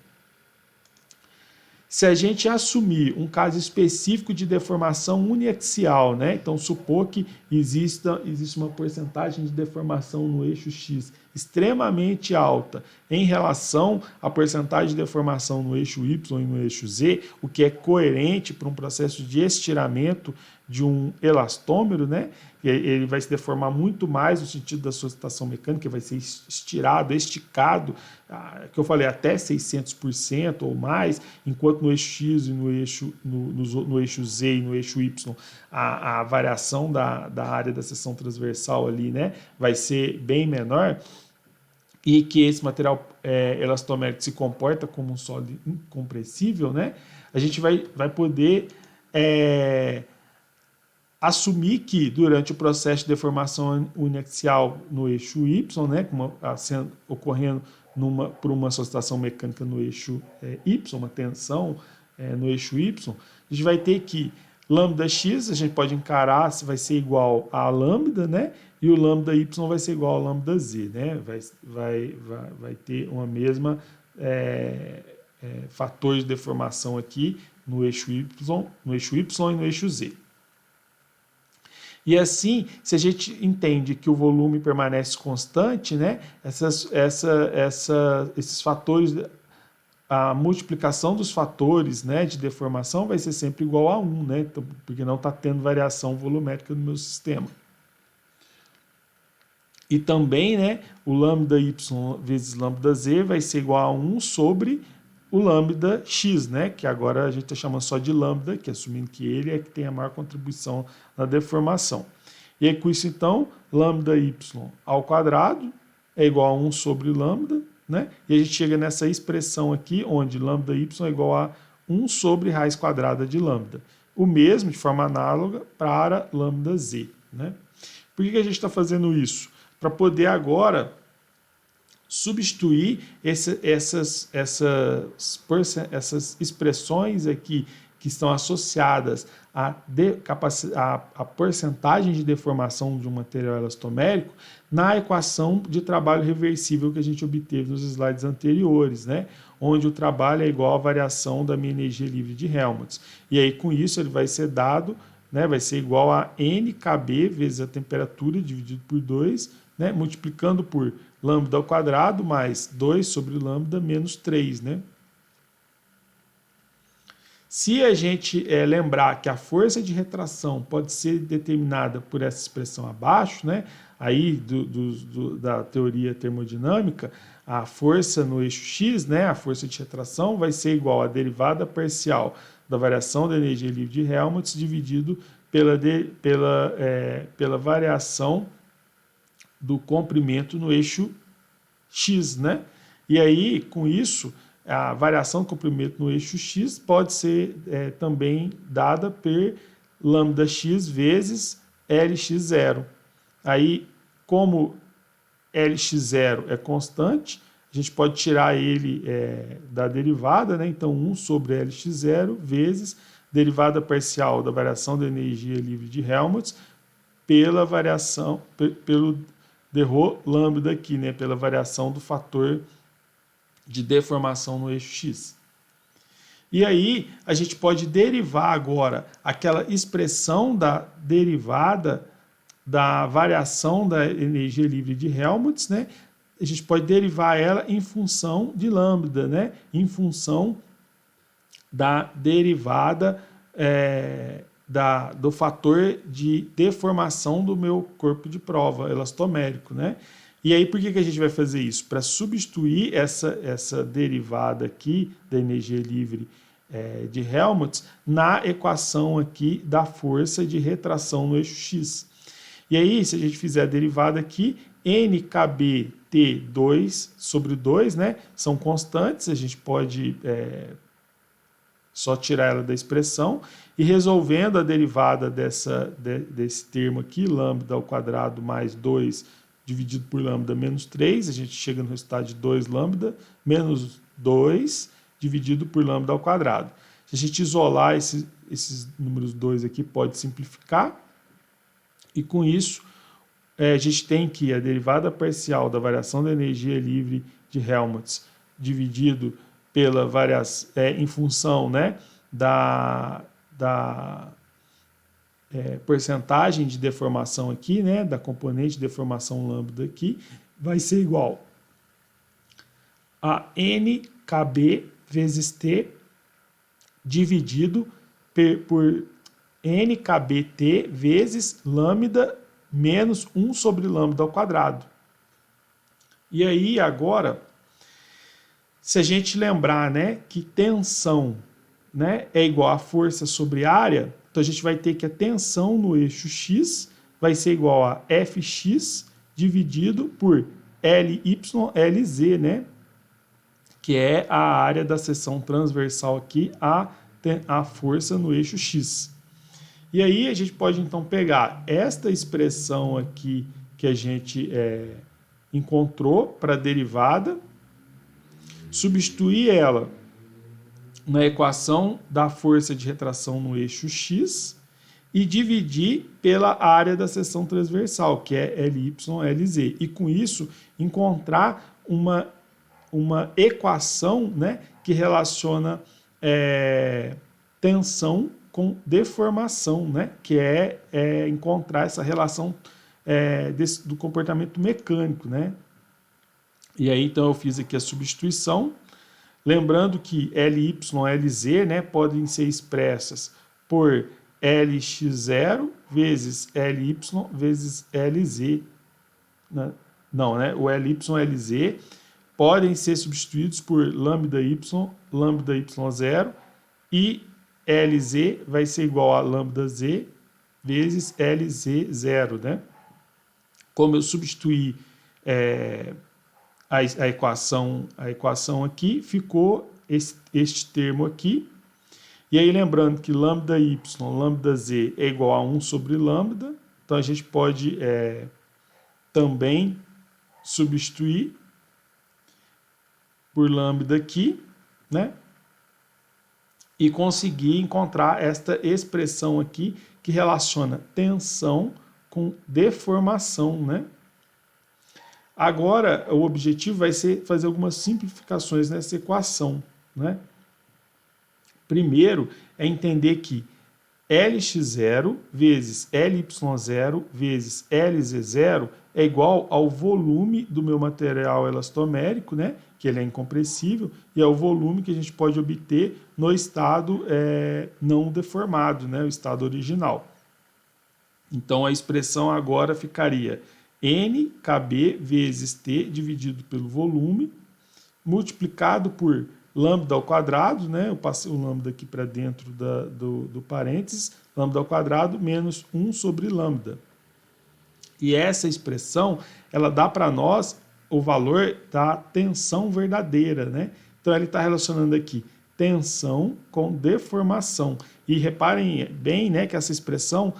Se a gente assumir um caso específico de deformação uniaxial, né? Então supor que existe uma porcentagem de deformação no eixo X extremamente alta em relação à porcentagem de deformação no eixo Y e no eixo Z, o que é coerente para um processo de estiramento de um elastômero, né? Ele vai se deformar muito mais no sentido da sua excitação mecânica, vai ser estirado, esticado, que eu falei, até 600% ou mais, enquanto no eixo X e no eixo Z e no eixo Y, a variação da área da seção transversal ali, né, vai ser bem menor, e que esse material elastomérico se comporta como um sólido incompressível, né, a gente vai poder assumir que durante o processo de deformação uniaxial no eixo Y, né, ocorrendo por uma associação mecânica no eixo Y, uma tensão no eixo Y, a gente vai ter que lambda x, a gente pode encarar se vai ser igual a lambda, né, e o lambda y vai ser igual a lambda z, né, vai ter uma mesma fator de deformação aqui no eixo Y e no eixo Z. E assim, se a gente entende que o volume permanece constante, né, esses fatores, a multiplicação dos fatores, né, de deformação vai ser sempre igual a 1, né, porque não está tendo variação volumétrica no meu sistema. E também, né, o lambda y vezes lambda z vai ser igual a 1 sobre o lambda x, né, que agora a gente está chamando só de lambda, que assumindo que ele é que tem a maior contribuição na deformação. E aí com isso então, lambda y ao quadrado é igual a 1 sobre lambda, né, e a gente chega nessa expressão aqui, onde lambda y é igual a 1 sobre raiz quadrada de lambda. O mesmo, de forma análoga, para lambda z, né. Por que a gente está fazendo isso? Para poder agora substituir essas expressões aqui que estão associadas à porcentagem de deformação de um material elastomérico na equação de trabalho reversível que a gente obteve nos slides anteriores, né? Onde o trabalho é igual à variação da minha energia livre de Helmholtz. E aí, com isso, ele vai ser dado, né, vai ser igual a NKB vezes a temperatura dividido por 2, né, multiplicando por lambda ao quadrado mais 2 sobre lambda menos 3, né? Se a gente lembrar que a força de retração pode ser determinada por essa expressão abaixo, né, aí da teoria termodinâmica, a força no eixo x, né, a força de retração, vai ser igual à derivada parcial da variação da energia livre de Helmholtz dividido pela variação do comprimento no eixo x, né? E aí, com isso, a variação do comprimento no eixo x pode ser também dada por lambda(x) vezes Lx0. Aí, como Lx0 é constante, a gente pode tirar ele da derivada, né? Então, 1 sobre Lx0 vezes derivada parcial da variação da energia livre de Helmholtz pela variação, pelo derrô lambda aqui, né? Pela variação do fator de deformação no eixo x. E aí, a gente pode derivar agora aquela expressão da derivada da variação da energia livre de Helmholtz, né? A gente pode derivar ela em função de lambda, né? Em função da derivada do fator de deformação do meu corpo de prova elastomérico, né? E aí, por que a gente vai fazer isso? Para substituir essa derivada aqui da energia livre de Helmholtz na equação aqui da força de retração no eixo x. E aí, se a gente fizer a derivada aqui, NKBT2 sobre 2, né, são constantes, a gente pode só tirar ela da expressão, e resolvendo a derivada desse termo aqui, lambda ao quadrado mais 2 dividido por lambda menos 3, a gente chega no resultado de 2 lambda menos 2 dividido por lambda ao quadrado. Se a gente isolar esses números 2 aqui, pode simplificar, e com isso a gente tem que a derivada parcial da variação da energia livre de Helmholtz dividido pela variação, em função, né, da porcentagem de deformação aqui, né, da componente de deformação lambda aqui, vai ser igual a NKB vezes T dividido por NKBT vezes lambda menos 1 sobre lambda ao quadrado. E aí, agora, se a gente lembrar, né, que tensão, né, é igual a força sobre área, então a gente vai ter que a tensão no eixo x vai ser igual a Fx dividido por LYLZ, né, que é a área da seção transversal aqui, a força no eixo x. E aí a gente pode então pegar esta expressão aqui que a gente encontrou para a derivada, substituir ela na equação da força de retração no eixo x e dividir pela área da seção transversal, que é LYLZ. E com isso encontrar uma equação, né, que relaciona tensão com deformação, né, que é encontrar essa relação do comportamento mecânico, né. E aí então eu fiz aqui a substituição, lembrando que Ly e Lz, né, podem ser expressas por Lx0 vezes Ly vezes Lz, né? Não, né? O Ly e Lz podem ser substituídos por lambda y0 e Lz vai ser igual a lambda z vezes Lz0, né? Como eu substituí a equação aqui, ficou este termo aqui. E aí, lembrando que lambda y, lambda z é igual a 1 sobre lambda, então a gente pode também substituir por lambda aqui, né? E conseguir encontrar esta expressão aqui que relaciona tensão com deformação, né? Agora, o objetivo vai ser fazer algumas simplificações nessa equação, né? Primeiro, é entender que Lx0 vezes Ly0 vezes Lz0 é igual ao volume do meu material elastomérico, né? Que ele é incompressível, e é o volume que a gente pode obter no estado não deformado, né? O estado original. Então a expressão agora ficaria NKB vezes T dividido pelo volume, multiplicado por lambda ao quadrado, né? Eu passei o lambda aqui para dentro do parênteses, lambda ao quadrado menos 1 sobre lambda. E essa expressão, ela dá para nós o valor da tensão verdadeira, né? Então ele está relacionando aqui tensão com deformação. E reparem bem, né, que essa expressão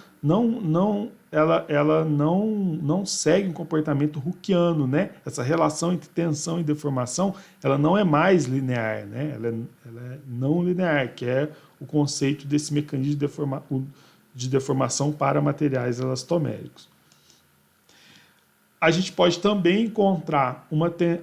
ela não segue um comportamento Hookeano, né? Essa relação entre tensão e deformação, ela não é mais linear, né? Ela é não linear, que é o conceito desse mecanismo de deformação para materiais elastoméricos. A gente pode também encontrar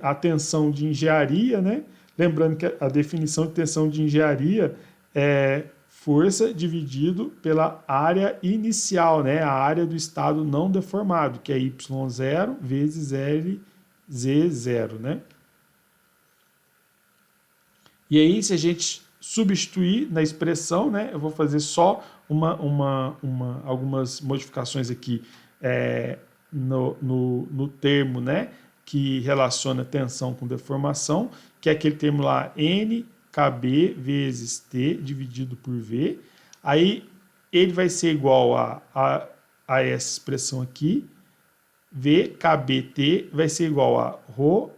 a tensão de engenharia, né? Lembrando que a definição de tensão de engenharia é força dividido pela área inicial, né? A área do estado não deformado, que é Y0 vezes LZ0, né? E aí, se a gente substituir na expressão, né? Eu vou fazer só algumas modificações aqui no termo, né? Que relaciona tensão com deformação, que é aquele termo lá, NKB vezes T dividido por V. Aí ele vai ser igual a essa expressão aqui, VKBT vai ser igual a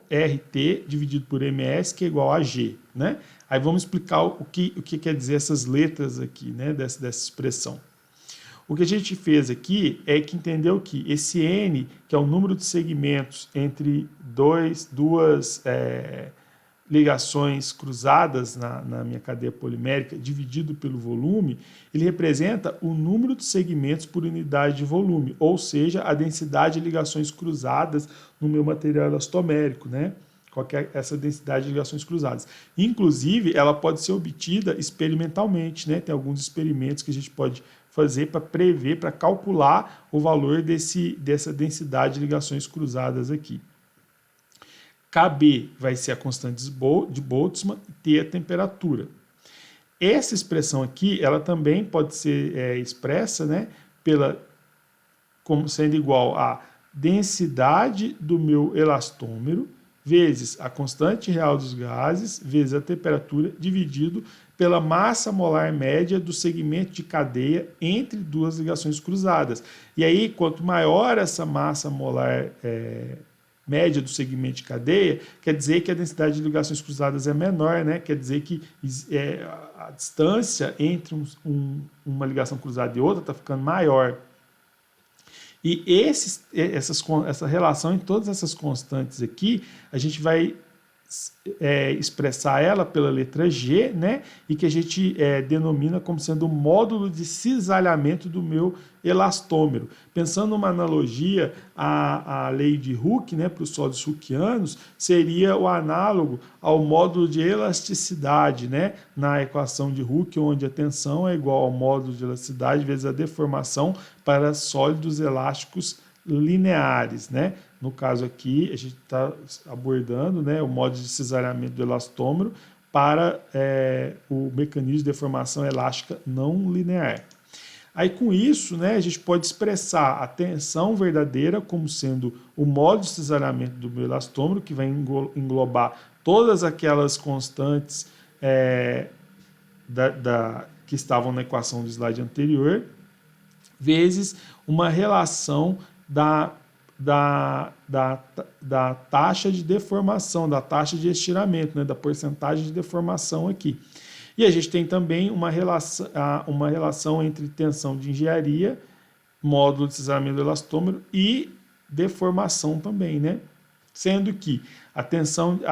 ρRT dividido por MS, que é igual a G, né? Aí vamos explicar o que quer dizer essas letras aqui, né? Dessa expressão. O que a gente fez aqui é que entendeu que esse N, que é o número de segmentos entre duas ligações cruzadas na minha cadeia polimérica, dividido pelo volume, ele representa o número de segmentos por unidade de volume, ou seja, a densidade de ligações cruzadas no meu material elastomérico, né? Qual que é essa densidade de ligações cruzadas? Inclusive, ela pode ser obtida experimentalmente, né? Tem alguns experimentos que a gente pode fazer para prever, para calcular o valor dessa densidade de ligações cruzadas aqui. KB vai ser a constante de Boltzmann e T a temperatura. Essa expressão aqui, ela também pode ser expressa, né, como sendo igual a densidade do meu elastômero vezes a constante real dos gases vezes a temperatura dividido pela massa molar média do segmento de cadeia entre duas ligações cruzadas. E aí, quanto maior essa massa molar média do segmento de cadeia, quer dizer que a densidade de ligações cruzadas é menor, né? Quer dizer que a distância entre uma ligação cruzada e outra está ficando maior. E essa relação em todas essas constantes aqui, a gente vai expressar ela pela letra G, né? E que a gente denomina como sendo o módulo de cisalhamento do meu elastômero. Pensando numa analogia à lei de Hooke, né, para os sólidos hookeanos, seria o análogo ao módulo de elasticidade, né, na equação de Hooke, onde a tensão é igual ao módulo de elasticidade vezes a deformação para sólidos elásticos lineares, né? No caso aqui, a gente está abordando, né, o modo de cisalhamento do elastômero para o mecanismo de deformação elástica não linear. Aí, com isso, né, a gente pode expressar a tensão verdadeira como sendo o modo de cisalhamento do meu elastômero, que vai englobar todas aquelas constantes que estavam na equação do slide anterior, vezes uma relação da taxa de deformação, da taxa de estiramento, né, da porcentagem de deformação aqui. E a gente tem também uma relação entre tensão de engenharia, módulo de cisalhamento do elastômero e deformação também, né? Sendo que a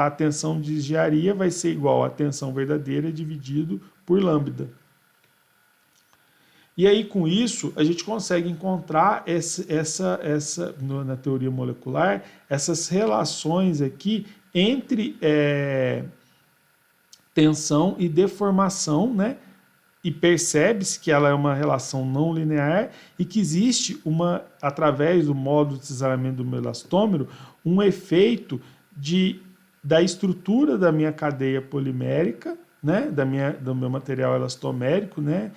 tensão de engenharia vai ser igual à tensão verdadeira dividido por lambda. E aí, com isso, a gente consegue encontrar na teoria molecular, essas relações aqui entre tensão e deformação, né? e percebe-se que ela é uma relação não linear e que existe através do módulo de cisalhamento do meu elastômero, um efeito da estrutura da minha cadeia polimérica, né, do meu material elastomérico, né,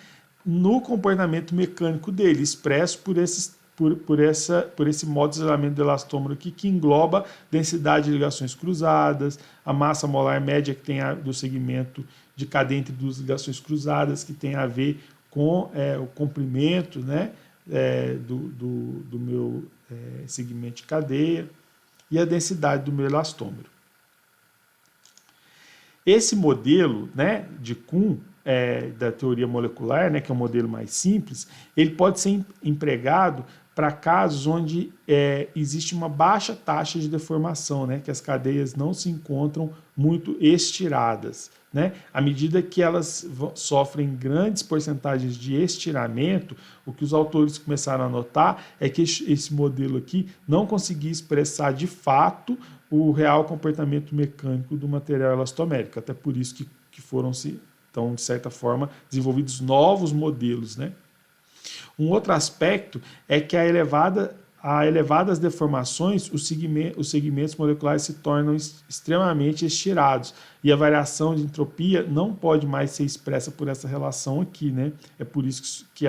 no comportamento mecânico dele, expresso por esse modo de isolamento do elastômero aqui, que engloba densidade de ligações cruzadas, a massa molar média que tem do segmento de cadeia entre duas ligações cruzadas, que tem a ver com o comprimento, né, do meu segmento de cadeia, e a densidade do meu elastômero. Esse modelo, né, de Kuhn, da teoria molecular, né, que é um modelo mais simples, ele pode ser empregado para casos onde existe uma baixa taxa de deformação, né, que as cadeias não se encontram muito estiradas, né? À medida que elas sofrem grandes porcentagens de estiramento, o que os autores começaram a notar é que esse modelo aqui não conseguia expressar de fato o real comportamento mecânico do material elastomérico, até por isso que foram, então, de certa forma, desenvolvidos novos modelos, né? Um outro aspecto é que a elevadas deformações, os segmentos moleculares se tornam extremamente estirados e a variação de entropia não pode mais ser expressa por essa relação aqui, né? É por isso que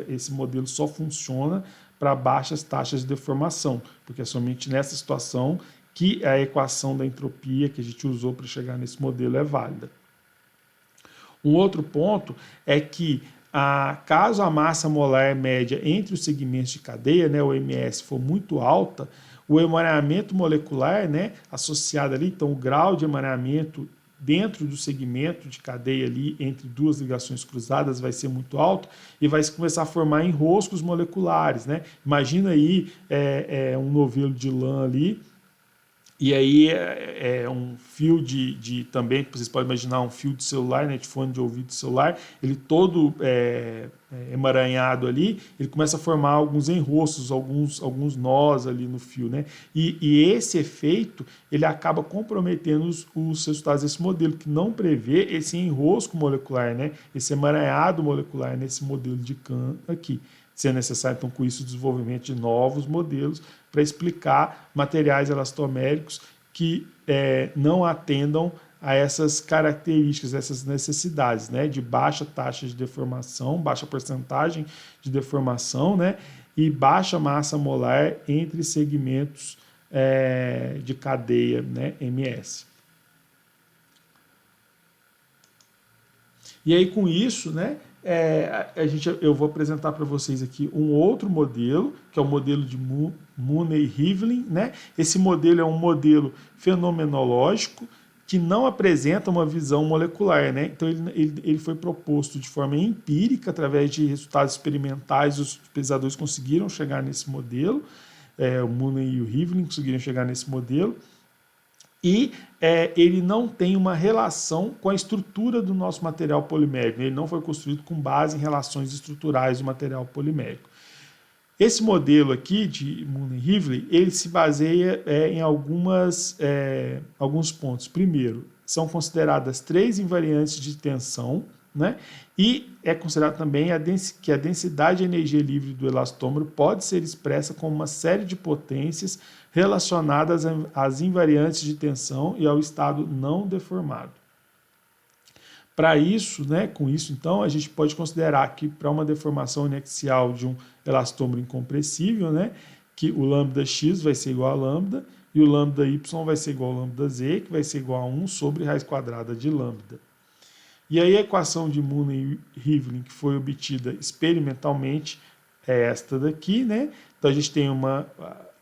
esse modelo só funciona para baixas taxas de deformação, porque é somente nessa situação que a equação da entropia que a gente usou para chegar nesse modelo é válida. Um outro ponto é que caso a massa molar média entre os segmentos de cadeia, né, o MS, for muito alta, o emaranhamento molecular, né, associado ali, então o grau de emaranhamento dentro do segmento de cadeia ali, entre duas ligações cruzadas, vai ser muito alto e vai começar a formar enroscos moleculares, né? Imagina aí um novelo de lã ali, e aí um fio também, vocês podem imaginar um fio de celular, né, de fone de ouvido de celular, ele todo emaranhado ali, ele começa a formar alguns enroscos, alguns nós ali no fio, né? E esse efeito, ele acaba comprometendo os resultados desse modelo, que não prevê esse enrosco molecular, né, esse emaranhado molecular nesse modelo de Kuhn aqui. Se é necessário, então, com isso, o desenvolvimento de novos modelos para explicar materiais elastoméricos que não atendam a essas características, essas necessidades, né, de baixa taxa de deformação, baixa porcentagem de deformação, né, e baixa massa molar entre segmentos de cadeia, né, MS. E aí, com isso, né, eu vou apresentar para vocês aqui um outro modelo, que é o modelo de Mooney-Rivlin, né? Esse modelo é um modelo fenomenológico que não apresenta uma visão molecular, né? Então ele foi proposto de forma empírica, através de resultados experimentais, os pesquisadores conseguiram chegar nesse modelo, o Mooney e o Rivlin conseguiram chegar nesse modelo, e ele não tem uma relação com a estrutura do nosso material polimérico. Ele não foi construído com base em relações estruturais do material polimérico. Esse modelo aqui de Mooney-Rivlin, ele se baseia em alguns pontos. Primeiro, são consideradas 3 invariantes de tensão, né? E é considerado também que a densidade de energia livre do elastômero pode ser expressa como uma série de potências relacionadas às invariantes de tensão e ao estado não deformado. Para isso, né, com isso, então, a gente pode considerar que para uma deformação inaxial de um elastômero incompressível, né, que o lambda x vai ser igual a lambda e o lambda y vai ser igual a lambda z, que vai ser igual a 1 sobre raiz quadrada de lambda. E aí a equação de Mooney-Rivlin que foi obtida experimentalmente é esta daqui, né? Então a gente tem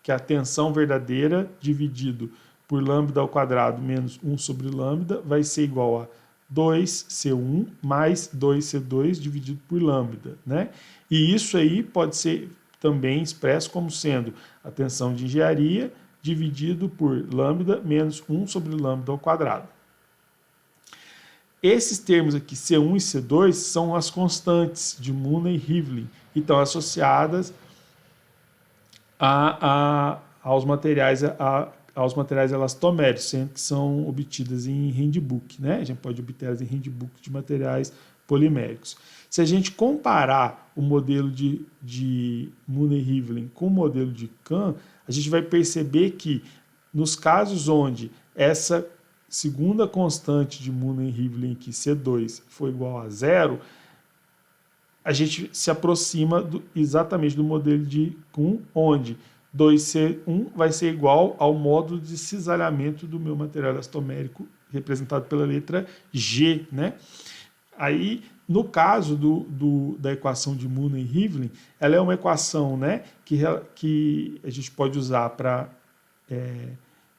que a tensão verdadeira dividido por lambda ao quadrado menos 1 sobre lambda vai ser igual a 2C1 mais 2C2 dividido por lambda, né? E isso aí pode ser também expresso como sendo a tensão de engenharia dividido por lambda menos 1 sobre lambda ao quadrado. Esses termos aqui, C1 e C2, são as constantes de Mooney-Rivlin e estão associadas aos materiais elastoméricos, sendo que são obtidas em handbook, né? A gente pode obter elas em handbook de materiais poliméricos. Se a gente comparar o modelo de Mooney-Rivlin com o modelo de Kahn, a gente vai perceber que nos casos onde essa segunda constante de Mooney-Rivlin, aqui, C2, for igual a zero, a gente se aproxima exatamente do modelo de Kuhn, onde 2C1 vai ser igual ao módulo de cisalhamento do meu material elastomérico, representado pela letra G, né? Aí, no caso da equação de Mooney-Rivlin, ela é uma equação, né, que a gente pode usar para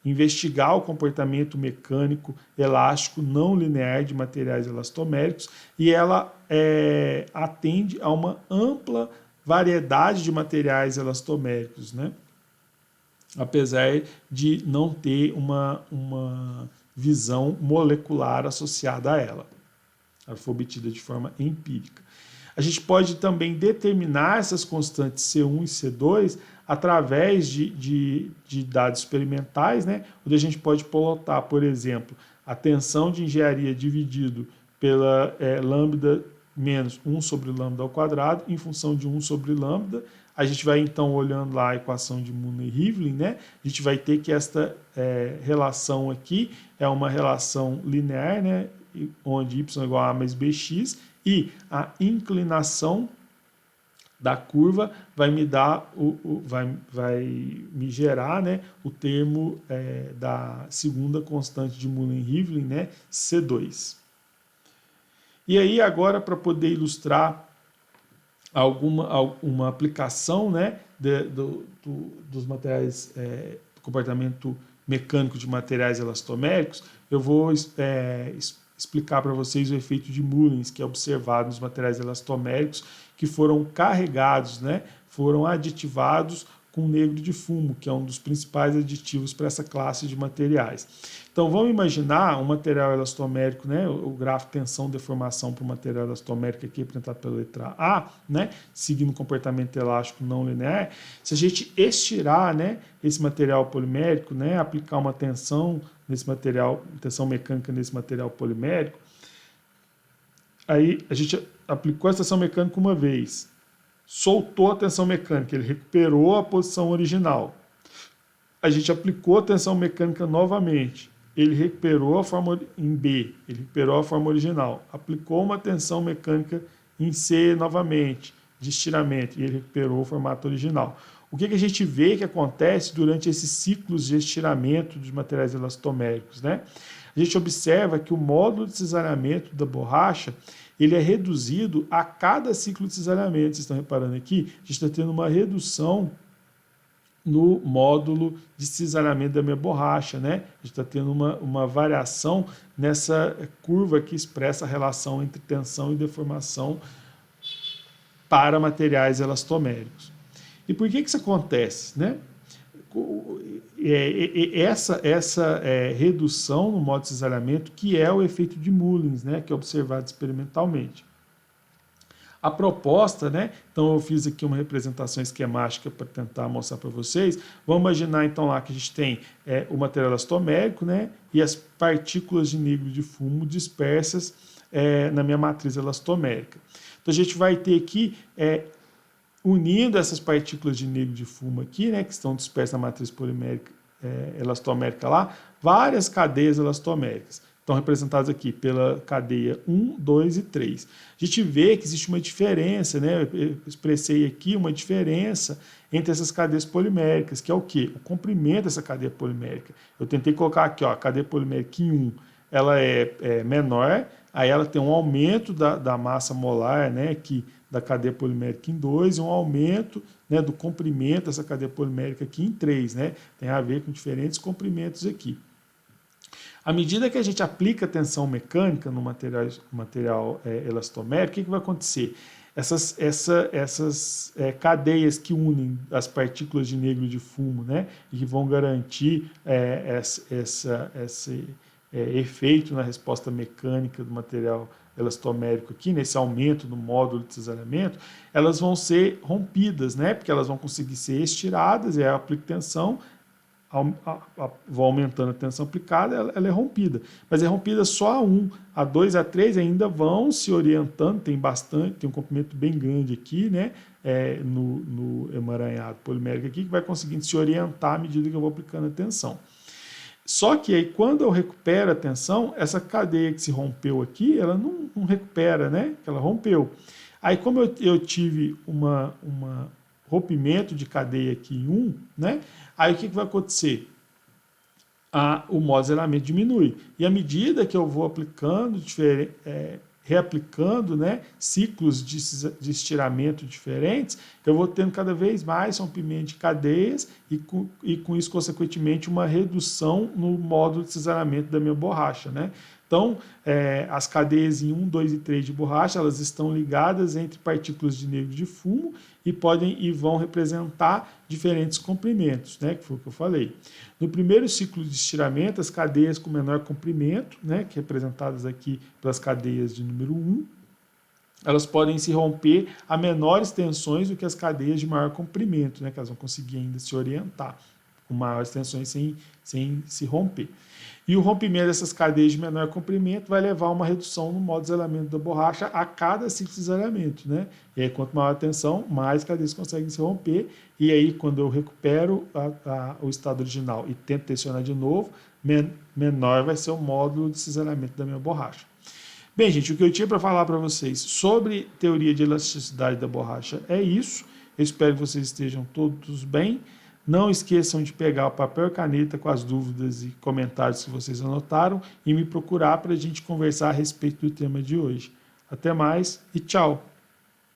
investigar o comportamento mecânico elástico não linear de materiais elastoméricos, e ela atende a uma ampla variedade de materiais elastoméricos, né? Apesar de não ter uma visão molecular associada a ela. Ela foi obtida de forma empírica. A gente pode também determinar essas constantes C1 e C2 através de dados experimentais, né? Onde a gente pode plotar, por exemplo, a tensão de engenharia dividido pela lambda menos 1 sobre lambda ao quadrado em função de 1 sobre lambda. A gente vai, então, olhando lá a equação de Mooney-Rivlin, né? A gente vai ter que esta relação aqui é uma relação linear, né? Onde y é igual a mais bx, e a inclinação da curva vai me dar vai me gerar, né, o termo da segunda constante de Mooney-Rivlin, né, C2. E aí agora, para poder ilustrar uma aplicação, né, dos materiais, do comportamento mecânico de materiais elastoméricos, eu vou explicar para vocês o efeito de Mullins, que é observado nos materiais elastoméricos que foram carregados, né, foram aditivados com negro de fumo, que é um dos principais aditivos para essa classe de materiais. Então vamos imaginar um material elastomérico, né, o gráfico tensão-deformação para o material elastomérico aqui representado pela letra A, né, seguindo o comportamento elástico não linear. Se a gente estirar, né, esse material polimérico, né, aplicar uma tensão nesse material, tensão mecânica nesse material polimérico, aí a gente aplicou a tensão mecânica uma vez, soltou a tensão mecânica, ele recuperou a posição original. A gente aplicou a tensão mecânica novamente, ele recuperou a forma em B, ele recuperou a forma original. Aplicou uma tensão mecânica em C novamente, de estiramento, e ele recuperou o formato original. O que a gente vê que acontece durante esses ciclos de estiramento dos materiais elastoméricos, né? A gente observa que o módulo de cisalhamento da borracha ele é reduzido a cada ciclo de cisalhamento. Vocês estão reparando aqui? A gente está tendo uma redução no módulo de cisalhamento da minha borracha, né? A gente está tendo uma variação nessa curva que expressa a relação entre tensão e deformação para materiais elastoméricos. E por que isso acontece, né? Essa redução no modo de cisalhamento que é o efeito de Mullins, né, que é observado experimentalmente. A proposta, né, então eu fiz aqui uma representação esquemática para tentar mostrar para vocês. Vamos imaginar então lá que a gente tem o material elastomérico, né, e as partículas de negro de fumo dispersas na minha matriz elastomérica. Então a gente vai ter aqui unindo essas partículas de negro de fumo aqui, né, que estão dispersas na matriz polimérica elastomérica lá, várias cadeias elastoméricas. Estão representadas aqui pela cadeia 1, 2 e 3. A gente vê que existe uma diferença, né, eu expressei aqui uma diferença entre essas cadeias poliméricas, que é o quê? O comprimento dessa cadeia polimérica. Eu tentei colocar aqui, ó, a cadeia polimérica em 1, ela é menor, aí ela tem um aumento da massa molar, né, da cadeia polimérica em 2 e um aumento, né, do comprimento dessa cadeia polimérica aqui em 3. Né? Tem a ver com diferentes comprimentos aqui. À medida que a gente aplica tensão mecânica no material elastomérico, o que vai acontecer? Essas cadeias que unem as partículas de negro de fumo, né, e que vão garantir esse efeito na resposta mecânica do material elastomérico aqui, nesse aumento no módulo de cisalhamento, elas vão ser rompidas, né? Porque elas vão conseguir ser estiradas, e aí eu aplico tensão, vou aumentando a tensão aplicada, ela é rompida. Mas é rompida só a 1, a 2, a 3 ainda vão se orientando, tem um comprimento bem grande aqui, né? No emaranhado polimérico aqui, que vai conseguindo se orientar à medida que eu vou aplicando a tensão. Só que aí, quando eu recupero a tensão, essa cadeia que se rompeu aqui, ela não recupera, né? Ela rompeu. Aí, como eu tive uma rompimento de cadeia aqui em 1, né? Aí o que vai acontecer? O modo-zeramento diminui. E à medida que eu vou aplicando, reaplicando, né, ciclos de estiramento diferentes, eu vou tendo cada vez mais rompimento de cadeias e com isso, consequentemente, uma redução no módulo de cisalhamento da minha borracha, né? Então, as cadeias em 1, 2 e 3 de borracha, elas estão ligadas entre partículas de negro de fumo e vão representar diferentes comprimentos, né, que foi o que eu falei. No primeiro ciclo de estiramento, as cadeias com menor comprimento, né, que representadas aqui pelas cadeias de número 1, elas podem se romper a menores tensões do que as cadeias de maior comprimento, né, que elas vão conseguir ainda se orientar com maiores tensões sem se romper. E o rompimento dessas cadeias de menor comprimento vai levar a uma redução no modo de zeramento da borracha a cada ciclo de zeramento, né? E aí, quanto maior a tensão, mais cadeias conseguem se romper. E aí, quando eu recupero o estado original e tento tensionar de novo, menor vai ser o módulo de cisalhamento da minha borracha. Bem, gente, o que eu tinha para falar para vocês sobre teoria de elasticidade da borracha é isso. Eu espero que vocês estejam todos bem. Não esqueçam de pegar o papel e caneta com as dúvidas e comentários que vocês anotaram e me procurar para a gente conversar a respeito do tema de hoje. Até mais e tchau!